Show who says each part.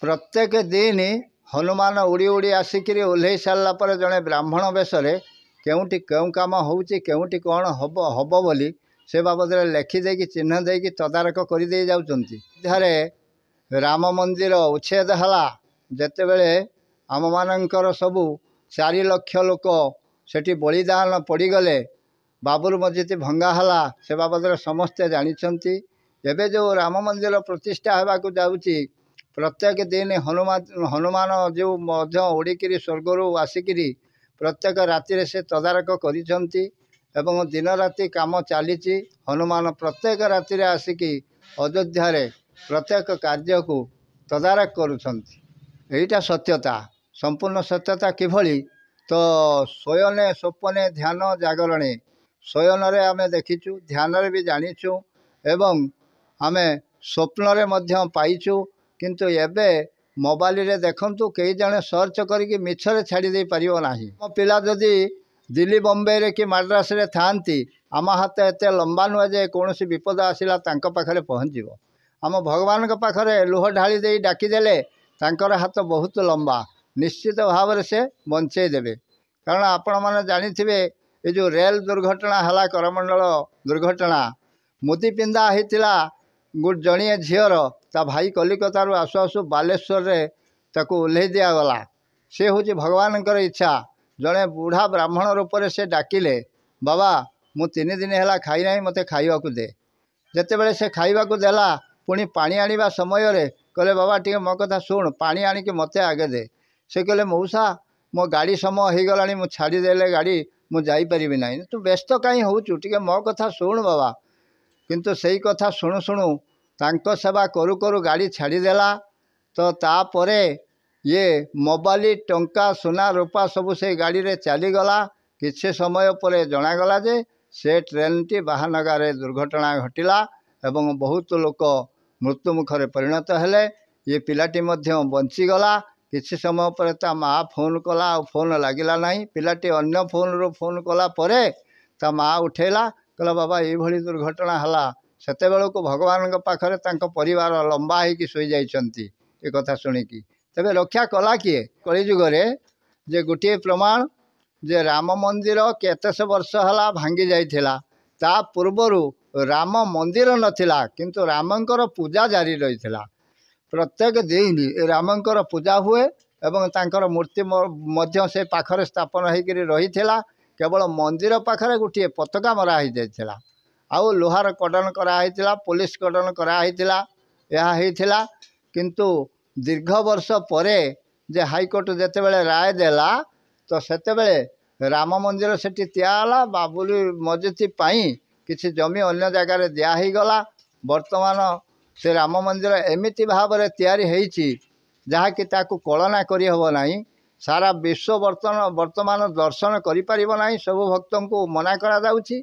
Speaker 1: प्रत्येक दिन हनुमान उड़ी उड़ी आसिक ओह्ल सारा पर जड़े ब्राह्मण बेश केउटी केउ कम होउटी कौन हम हम बोली से बाबद लेखिदे चिन्ह देकी तदारक करदे जाऊँगी। राम मंदिर उच्छेद है जिते बड़े आम मानकर सबू 4 लाख लोक सेठी बलिदान पड़गले बाबुर मस्जिद भंगाला से बाबद समस्ते जानते। एवं जो राम मंदिर प्रतिष्ठा होगाकू जाऊँगी प्रत्येक दिन हनुमान जो उड़िकी स्वर्गर आसिक प्रत्येक राति से तदारक करिसेंती एवं दिन राति काम चली। हनुमान प्रत्येक राति आसिक अयोध्या प्रत्येक कार्य को तदारक करुँचा सत्यता संपूर्ण सत्यता किभली तो शयने स्वप्ने ध्यान जागरणे शयन आम देखीचु ध्यान भी जानीचु एवं आम स्वप्न पाइचु किंतु एबे मोबाइल रे देखंतु कई जने सर्च करके मिछरे छाड़ी दे परिबो नाही। मो पिला जदि दिल्ली बम्बे रे कि मद्रास रे थांती आम हाथ एते लंबा नुहे जे कौन विपद आसिला तांक पाखरे पहुँचो। आम भगवान के पाखरे लुह ढाली दे डाकीदेले तांकर हाथ बहुत लंबा निश्चित भाव में से बंचे देवे। कारण आपण मैंने जानिथिबे ये जो रेल दुर्घटना है करमंडल दुर्घटना मुदी पिंधा होता जड़िए झीर ता भाई कलिकतार आसु आसु बालेश्वर रे ताकू ओह्लई दिगला। से हूँ भगवान इच्छा जड़े बुढ़ा ब्राह्मण रूप से डाकिले बाबा मु 3 दिन है खाई ना मत खावा दे। जिते बड़े से खावा देला पुणी पानी आनिबा समय रे कहले बाबा टी मो कथा शुण पानी आनिकी मत आगे दे। से कहले मौसा मो गाड़ी समय हो गला मु छाड़देले गाड़ी मु जापरि ना तू व्यस्त कहीं होचु टे मो कथा शुण बाबा। किंतु सही कथा शुणु शुणु तांको सेवा करू करू गाड़ी छाड़देला। तो तापरे ये मोबाइल टंका सुना रूपा सबू से गाड़ी रे चलीगला। किछि समय पर जनागला जे से ट्रेन टी बाहानगारे दुर्घटना घटिला एवं बहुत लोक मृत्यु मुखरे परिणत हेले। ये पिलाटी मध्य बंचीगला। किछि समय पर ता माँ फोन कला फोन लगिला नहीं। पिलाटी अन्य फोन रो फोन कला परे ता माँ उठेला कहला बाबा ये भली दुर्घटना हला। सेते बेलको भगवान के पाखरे तांको परिवार लंबा होइकी सोई जाइछंती। ए कथा सुनिकी तबे रक्षा कला किए कलिजुगरे जे गोटे प्रमाण जे राम मंदिर केतेश वर्ष हला भांगी जाइथिला। ता पूर्वरु राम मंदिर नथिला किंतु रामंकर पूजा जारी रहिथिला। प्रत्येक दिन रामंकर पूजा हुए एवं तांकर मूर्ति मध्य से पाखरे स्थापन होकर रही। केवल मंदिर पाखरे गोटे पताका मरा हो जाइथिला आउ लोहार कड़न कराइथिला पुलिस कड़न कराइथिला यह होइथिला। किंतु दीर्घ वर्ष परे जे हाईकोर्ट जेते बेले राय देला तो सेते बेले राम मंदिर सेठी तियाला बाबुली मस्जिद पाई किछि जमी अन्य जगार दिया ही गला। वर्तमान से राम मंदिर एमिति भाव में तैयारी होइछि जहाँकि ताकू कलना करि हबो नाही। सारा विश्व वर्तमान दर्शन करि परिबो नाही। सब भक्तों को मना करा जाउछि।